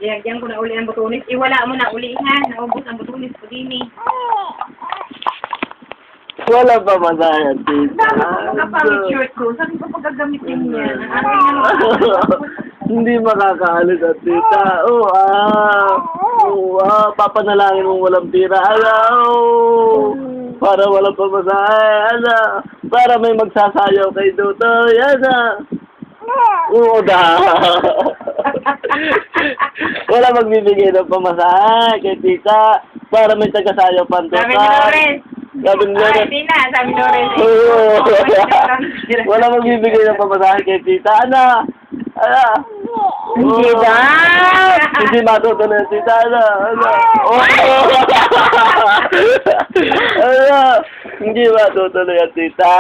Diyan ko na uli ang butunis. Iwala mo na uli ha. Naubos ang butunis ko din eh. Wala pa masaya, tita. Dami ko pang shirt ko. Saan ko pagagamitin niya? Hindi makakaalis at tita. Papanalangin mong walang tira. Para walang pamasahe. Para may magsasayaw kay Dutoy. Wala magbibigay ng pamasahe kay tita. Para may tagasayaw pantoka. Sabi ni Loren. Sabi ni Loren. Ay, Tina. Sabi ni Loren. Wala magbibigay ng pamasahe kay tita. Hindi ba? Hindi matutuloy ang tita. Hindi matutuloy ang tita.